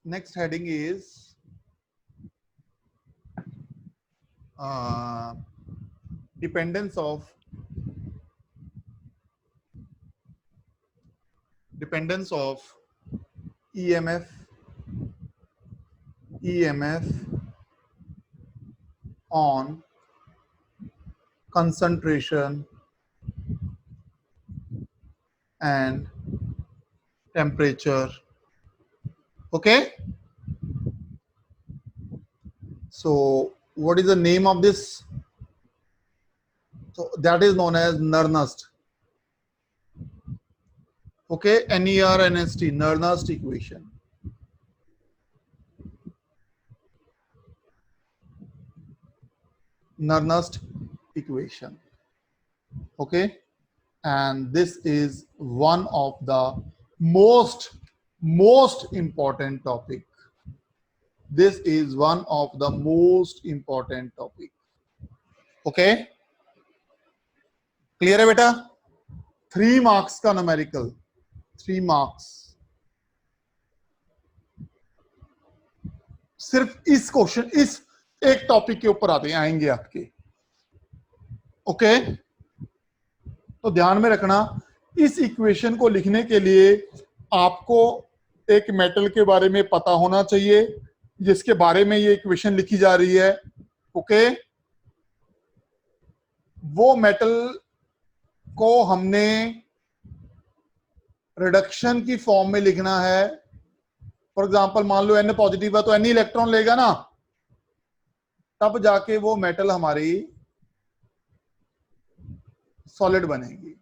Next heading is dependence of EMF on concentration and temperature. Okay, so what is the name of this? So that is known as Nernst. Okay, NERNST, Nernst equation. Nernst equation. Okay, and this is one of the most important topic. This is one of the most important topic. Okay, clear है बेटा? 3 marks का numerical, 3 marks सिर्फ इस question, इस एक topic के ऊपर आएंगे आपके. ओके, तो ध्यान में रखना, इस इक्वेशन को लिखने के लिए आपको एक मेटल के बारे में पता होना चाहिए जिसके बारे में ये इक्वेशन लिखी जा रही है. ओके, वो मेटल को हमने रिडक्शन की फॉर्म में लिखना है. फॉर एग्जांपल मान लो N पॉजिटिव है तो N इलेक्ट्रॉन लेगा ना, तब जाके वो मेटल हमारी सॉलिड बनेगी.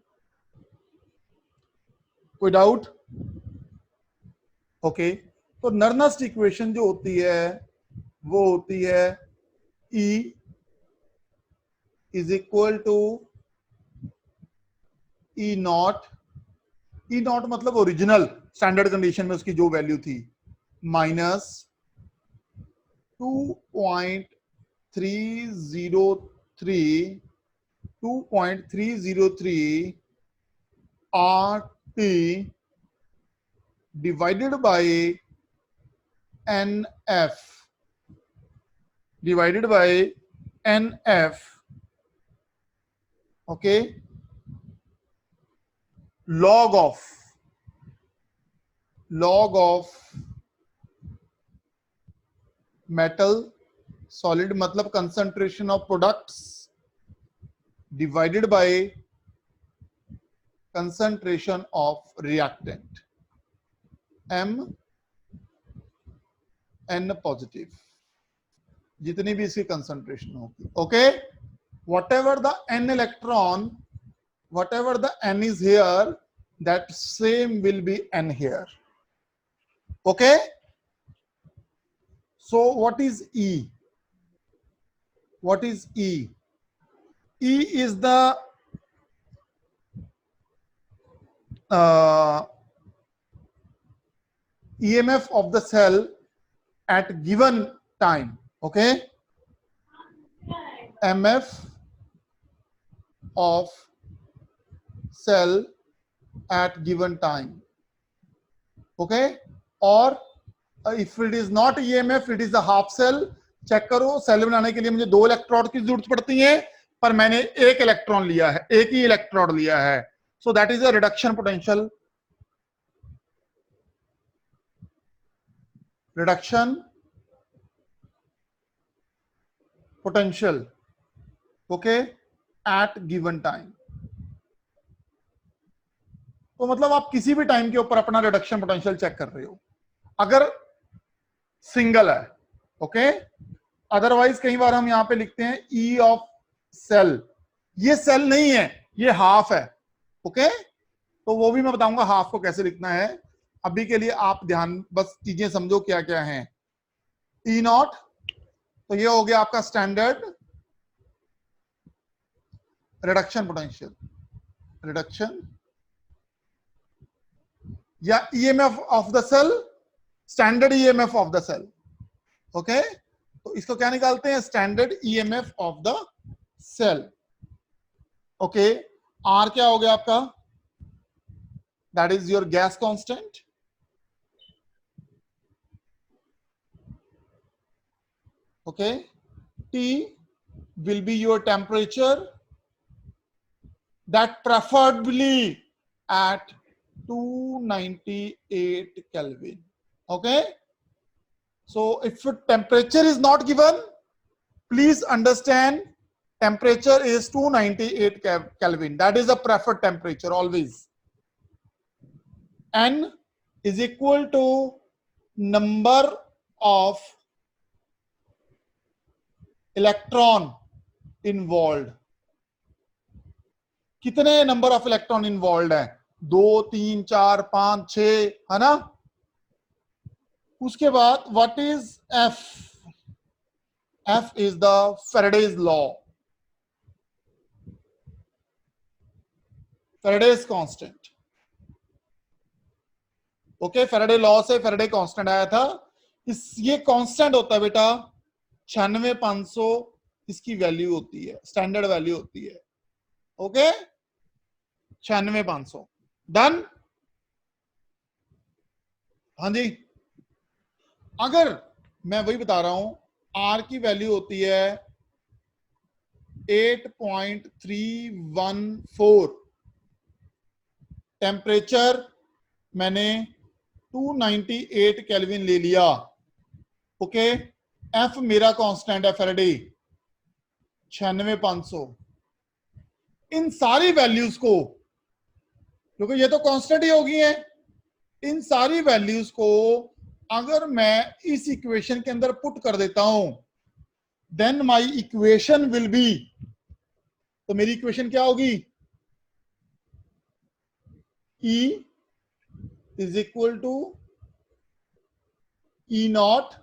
कोई डाउट? ओके, तो नर्नस्ट इक्वेशन जो होती है वो होती है E is equal to E naught. E naught मतलब ओरिजिनल स्टैंडर्ड कंडीशन में उसकी जो वैल्यू थी, minus 2.303 RT divided by NF. Okay, log of metal solid मतलब concentration of products divided by concentration of reactant, N positive, जितनी भी इसकी concentration होगी. Okay, whatever the N electron, whatever the N is here, that same will be N here. Okay, so what is E? What is E? E is the EMF of the cell at given time. Okay, MF of cell at given time. Okay, or if it is not EMF, it is a half cell. Check करो, cell बनाने के लिए मुझे 2 electrode की जरूरत पड़ती है, पर मैंने 1 इलेक्ट्रॉन लिया है, एक ही इलेक्ट्रोड लिया है. So that is a reduction potential. Reduction potential. Okay, at given time. तो मतलब आप किसी भी टाइम के ऊपर अपना रिडक्शन पोटेंशियल चेक कर रहे हो, अगर सिंगल है. ओके, अदरवाइज कई बार हम यहां पे लिखते हैं ई ऑफ सेल. ये सेल नहीं है, ये हाफ है. ओके, तो वो भी मैं बताऊंगा हाफ को कैसे लिखना है. अभी के लिए आप ध्यान बस चीजें समझो क्या क्या है. ई नॉट, तो ये हो गया आपका स्टैंडर्ड रिडक्शन पोटेंशियल, रिडक्शन या EMF of the cell, standard EMF of the cell. Okay, तो इसको क्या निकालते हैं? Standard EMF of the cell. Okay, R क्या हो गया आपका? That is your gas constant. Okay, T will be your temperature that preferably at 298 Kelvin. Okay, so if temperature is not given, please understand temperature is 298 Kelvin. That is the preferred temperature always. N is equal to number of electron involved. कितने number of electron involve है? 2, 3, 4, 5, 6, है ना? उसके बाद what is F? F is the Faraday's law, Faraday's constant. Okay, Faraday law से Faraday constant आया था. ये कांस्टेंट होता है बेटा 96,500, इसकी वैल्यू होती है, स्टैंडर्ड वैल्यू होती है. ओके, 96,500. डन? हाँ जी. अगर मैं वही बता रहा हूं, आर की वैल्यू होती है 8.314, टेम्परेचर मैंने 298 केल्विन ले लिया. ओके, एफ मेरा कांस्टेंट है फैराडे 96,500. इन सारी वैल्यूज को, क्योंकि ये तो कांस्टेंट ही होगी है, इन सारी वैल्यूज को अगर मैं इस इक्वेशन के अंदर पुट कर देता हूं, then my equation will be, तो मेरी इक्वेशन क्या होगी? E is equal to E naught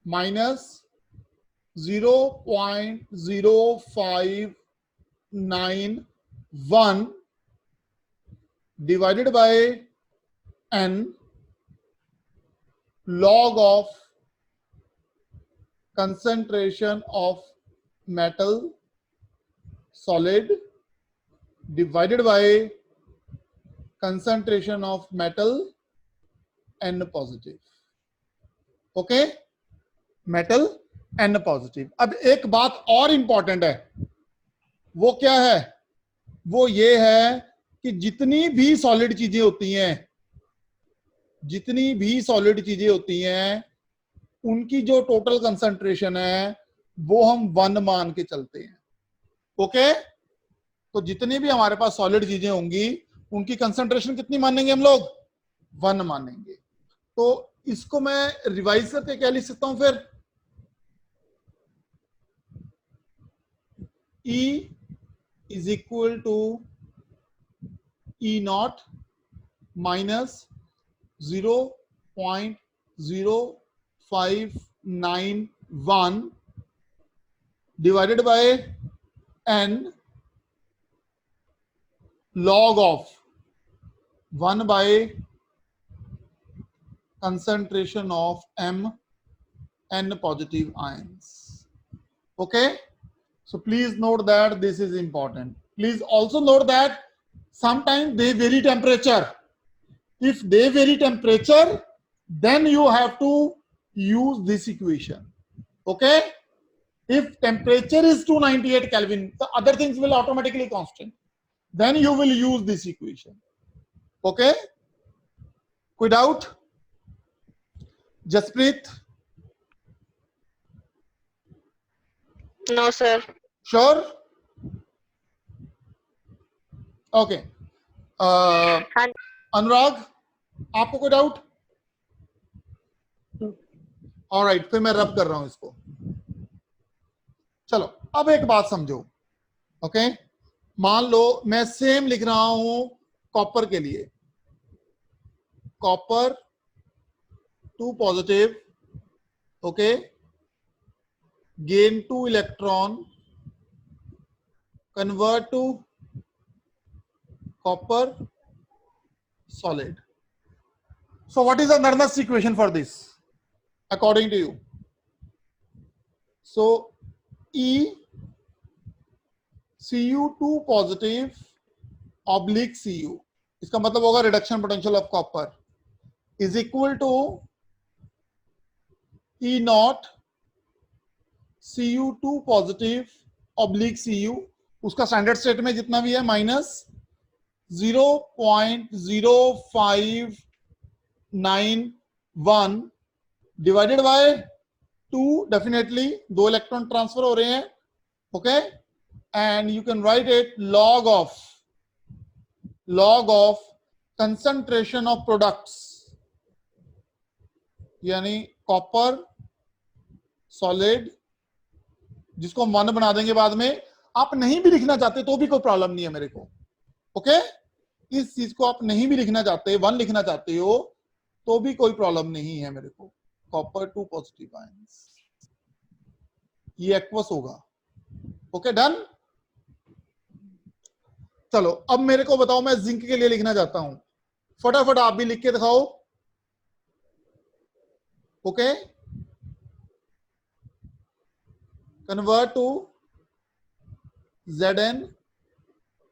minus 0.0591 divided by n log of concentration of metal solid divided by concentration of metal N positive. Okay, metal N positive. अब एक बात और important है, वो क्या है? वो ये है कि जितनी भी सॉलिड चीजें होती हैं, जितनी भी सॉलिड चीजें होती हैं, उनकी जो टोटल कंसंट्रेशन है वो हम 1 मान के चलते हैं. ओके, तो जितनी भी हमारे पास सॉलिड चीजें होंगी उनकी कंसंट्रेशन कितनी मानेंगे हम लोग? 1 मानेंगे. तो इसको मैं रिवाइज करके क्या लिख सकता हूं फिर? E is equal to E naught minus 0.0591 divided by N log of 1 by concentration of M N positive ions. Okay, so please note that this is important. Please also note that sometimes they vary temperature. If they vary temperature, then you have to use this equation. Okay, if temperature is 298 Kelvin, the other things will automatically constant. Then you will use this equation. Okay, कोई doubt? Jaspreet? No, sir. Sure? Okay. अनुराग, आपको कोई doubt? Alright, फिर मैं रब कर रहा हूं इसको. चलो, अब एक बात समझो. ओके, मान लो मैं सेम लिख रहा हूं कॉपर के लिए. Copper 2 positive, okay, gain 2 electron, convert to copper solid. So what is the Nernst equation for this according to you? So E Cu2 positive oblique Cu, इसका मतलब होगा reduction potential of copper is equal to E naught Cu2 positive oblique Cu, उसका standard state में जितना भी है minus 0.0591 divided by 2, definitely 2 electron transfer हो रहे हैं, okay, and you can write it log of concentration of products, यानी copper solid, जिसको हम 1 बना देंगे बाद में। आप नहीं भी लिखना चाहते तो भी कोई प्रॉब्लम नहीं है मेरे को, ओके। इस चीज को आप नहीं भी लिखना चाहते, 1 लिखना चाहते हो तो भी कोई प्रॉब्लम नहीं है मेरे को। कॉपर 2 पॉजिटिव आयंस, ये एक्वस होगा, ओके, डन। चलो अब मेरे को बताओ, मैं जिंक के लिए लिखना चाहता हूं, फटाफट आप भी लिख के दिखाओ, okay. Convert to Zn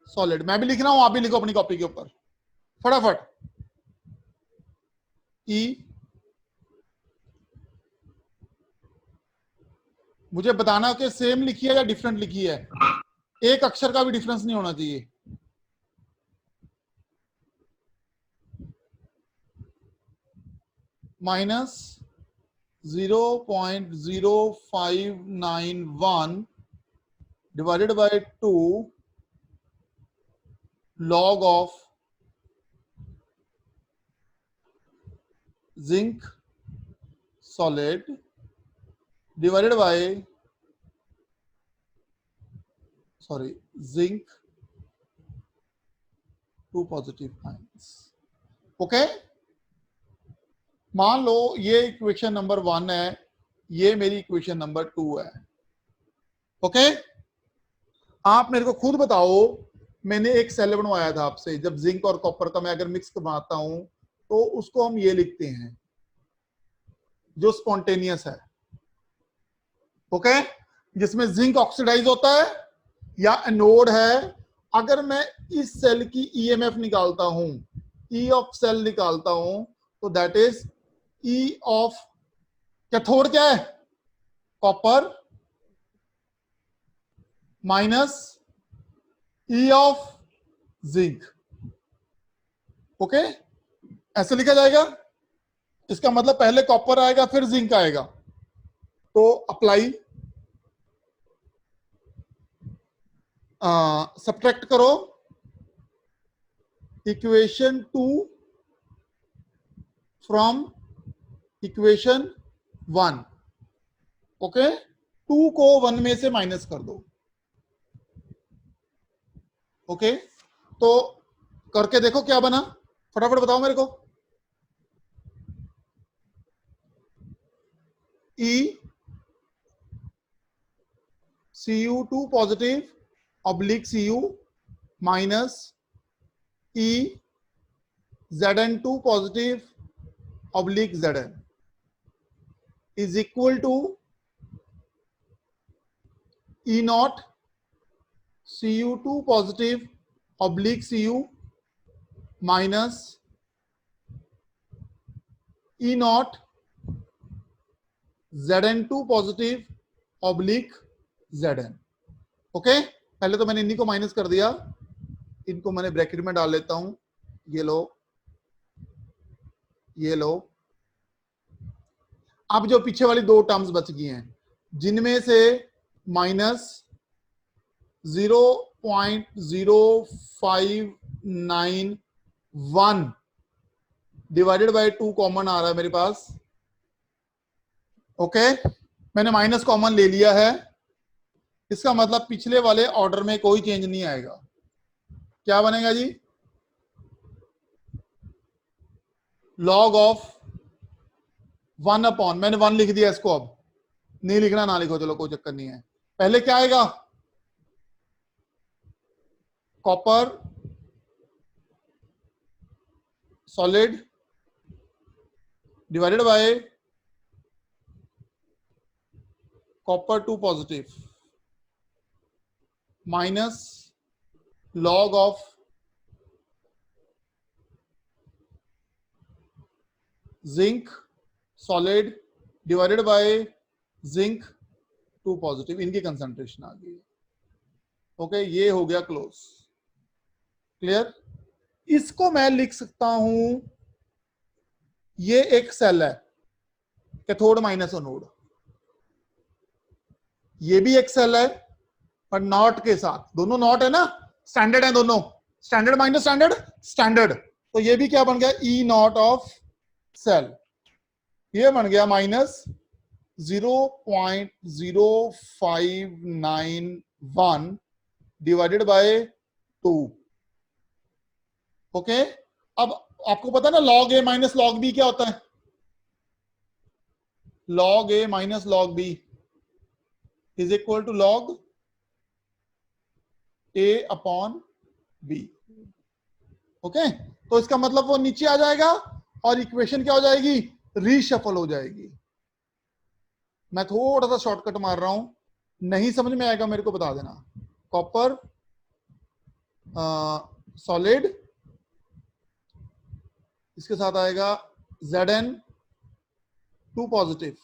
solid. मैं भी लिख रहा हूं, आप भी लिखो अपनी कॉपी के ऊपर फटाफट। E, मुझे बताना कि सेम लिखी है या डिफरेंट लिखी है, एक अक्षर का भी डिफरेंस नहीं होना चाहिए। Minus 0.0591 divided by 2 log of zinc solid divided by zinc 2 positive ions, okay. मान लो ये इक्वेशन नंबर 1 है, ये मेरी इक्वेशन नंबर 2 है, ओके। आप मेरे को खुद बताओ, मैंने एक सेल बनवाया था आपसे, जब जिंक और कॉपर का मैं अगर मिक्स बनाता हूं तो उसको हम ये लिखते हैं जो स्पॉन्टेनियस है, ओके, जिसमें जिंक ऑक्सीडाइज होता है या एनोड है। अगर मैं इस सेल की ईएमएफ निकालता हूं, ई ऑफ सेल निकालता हूं, तो that is E of cathode क्या है, copper, minus E of zinc, okay. ऐसे लिखा जाएगा, इसका मतलब पहले कॉपर आएगा फिर जिंक आएगा। तो अप्लाई, सब्ट्रैक्ट करो इक्वेशन 2 फ्रॉम इक्वेशन 1, ओके। 2 को 1 में से माइनस कर दो, ओके। तो करके देखो क्या बना, फटाफट बताओ मेरे को। E Cu2 positive oblique Cu minus E Zn2 positive oblique Zn is equal to E naught Cu2 positive oblique Cu minus E naught Zn2 positive oblique Zn, okay. पहले तो मैंने इन्हीं को माइनस कर दिया, इनको मैंने ब्रैकेट में डाल लेता हूं, ये लो, ये लो। अब जो पीछे वाली 2 टर्म्स बच गई हैं, जिनमें से माइनस 0.0591 डिवाइडेड बाय 2 कॉमन आ रहा है मेरे पास, ओके। मैंने माइनस कॉमन ले लिया है, इसका मतलब पिछले वाले ऑर्डर में कोई चेंज नहीं आएगा। क्या बनेगा जी, लॉग ऑफ 1 अपॉन, मैंने 1 लिख दिया, इसको अब नहीं लिखना ना लिखो, चलो कोई चक्कर नहीं है। पहले क्या आएगा, copper solid divided by copper 2 positive, minus log of zinc solid divided by zinc 2 positive, इनकी कंसंट्रेशन आ गई। ओके, ये हो गया क्लोज। क्लियर? इसको मैं लिख सकता हूं, ये एक सेल है कैथोड माइनस एनोड, ये भी एक सेल है पर नॉट के साथ, दोनों नॉट है ना, स्टैंडर्ड है दोनों, स्टैंडर्ड माइनस स्टैंडर्ड स्टैंडर्ड, तो ये भी क्या बन गया, ई नॉट ऑफ सेल, ये बन गया माइनस 0.0591 डिवाइडेड बाय 2। ओके, अब आपको पता है ना log A minus log B क्या होता है, log A minus log B is equal to log A upon B. Okay, तो इसका मतलब वो नीचे आ जाएगा और इक्वेशन क्या हो जाएगी, रीशफल हो जाएगी। मैं थोड़ा सा शॉर्टकट मार रहा हूं, नहीं समझ में आएगा मेरे को बता देना। कॉपर सॉलिड, इसके साथ आएगा Zn2 positive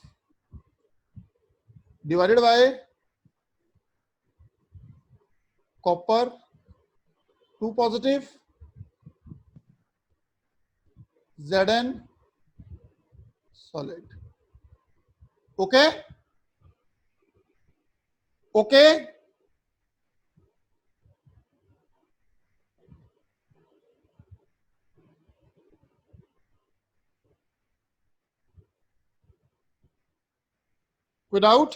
divided bye copper 2 positive Zn solid. Okay okay, without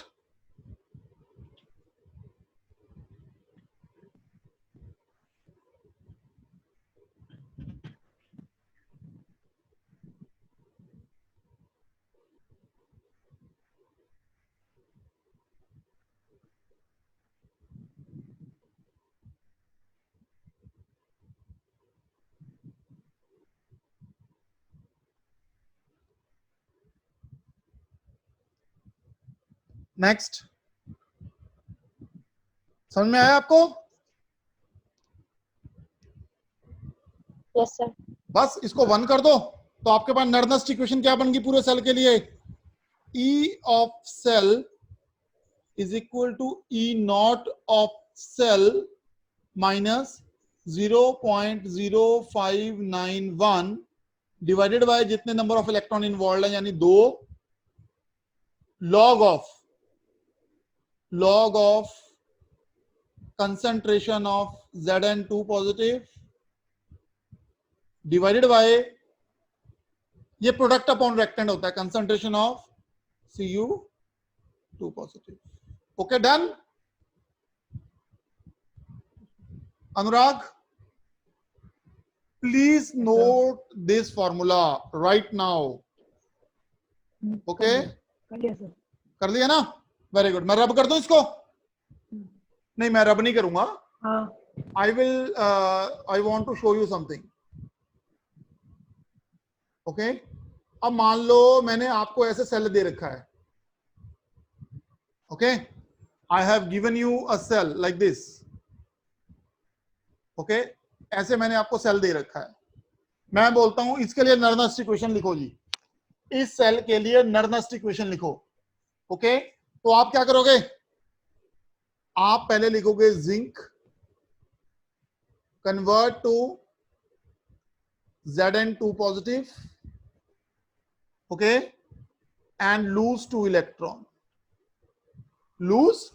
next, समझ में आया आपको? Yes, sir. बस इसको 1 कर दो तो आपके पास नर्नस्ट इक्वेशन क्या बन गई पूरे सेल के लिए, E of cell is equal to E naught of cell minus 0.0591 divided by जितने नंबर ऑफ इलेक्ट्रॉन इन्वॉल्व है यानी 2 log of concentration of Zn2 positive divided by, ये प्रोडक्ट अपॉन रेक्टेंड होता है, concentration of Cu2 positive. Okay done. Anurag please note this formula right now. Okay, कर लिया ना, very good. मैं रब कर दूं इसको? नहीं, मैं रब नहीं करूंगा, I want to show you something. Okay, अब मान लो मैंने आपको ऐसे सेल दे रखा है। Okay, I have given you a cell like this. Okay, ऐसे मैंने आपको सेल दे रखा है, मैं बोलता हूं इसके लिए नर्नस्ट इक्वेशन लिखो जी, इस सेल के लिए नर्नस्ट इक्वेशन लिखो। ओके, तो आप क्या करोगे, आप पहले लिखोगे zinc convert to Zn2 positive, okay, and lose 2 electron, lose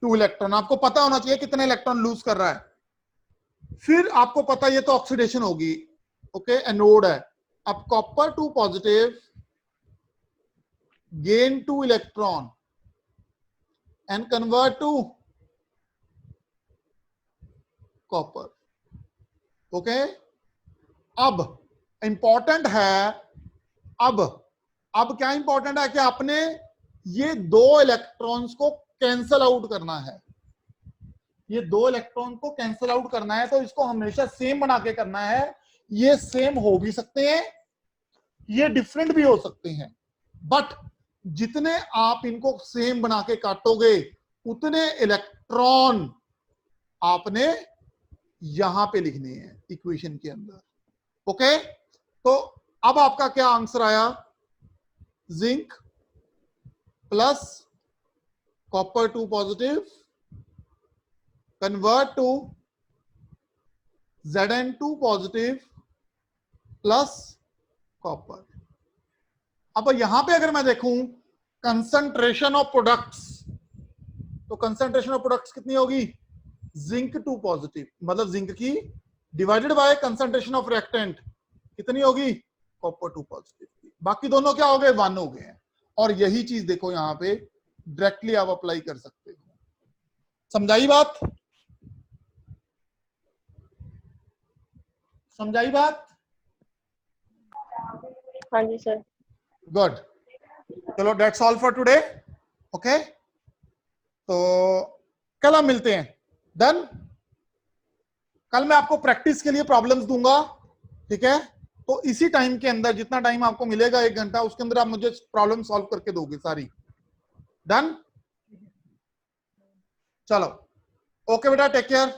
2 electron. आपको पता होना चाहिए कितने इलेक्ट्रॉन लूज कर रहा है। फिर आपको पता ये तो ऑक्सीडेशन होगी, ओके, एनोड है। अब copper 2 positive gain 2 electron and convert to copper. Okay, अब इंपॉर्टेंट है, अब क्या इंपॉर्टेंट है कि आपने ये 2 इलेक्ट्रॉन्स को कैंसल आउट करना है, ये 2 इलेक्ट्रॉन को कैंसल आउट करना है, तो इसको हमेशा सेम बना के करना है। ये सेम हो भी सकते हैं, ये डिफरेंट भी हो सकते हैं, बट जितने आप इनको सेम बना के काटोगे उतने इलेक्ट्रॉन आपने यहां पे लिखने हैं इक्वेशन के अंदर। ओके, तो अब आपका क्या आंसर आया? Zinc plus copper 2 positive convert to Zn2 positive plus copper. अब यहां पे अगर मैं देखूं कंसंट्रेशन ऑफ प्रोडक्ट्स, तो कंसंट्रेशन ऑफ प्रोडक्ट्स कितनी होगी? जिंक 2 पॉजिटिव, मतलब जिंक की divided by concentration of reactant कितनी होगी? कॉपर 2 पॉजिटिव की। बाकी दोनों क्या हो गए? 1 हो गए हैं। और यही चीज देखो यहां पे डायरेक्टली आप अप्लाई कर सकते हो। समझाई बात? समझाई बात? हाँ जी सर। गुड, चलो that's all for today. Okay, तो कल हम मिलते हैं। डन। कल मैं आपको प्रैक्टिस के लिए प्रॉब्लम्स दूंगा, ठीक है? तो इसी टाइम के अंदर, जितना टाइम आपको मिलेगा 1 घंटा, उसके अंदर आप मुझे प्रॉब्लम सॉल्व करके दोगे सारी। डन? चलो, ओके बेटा, टेक केयर।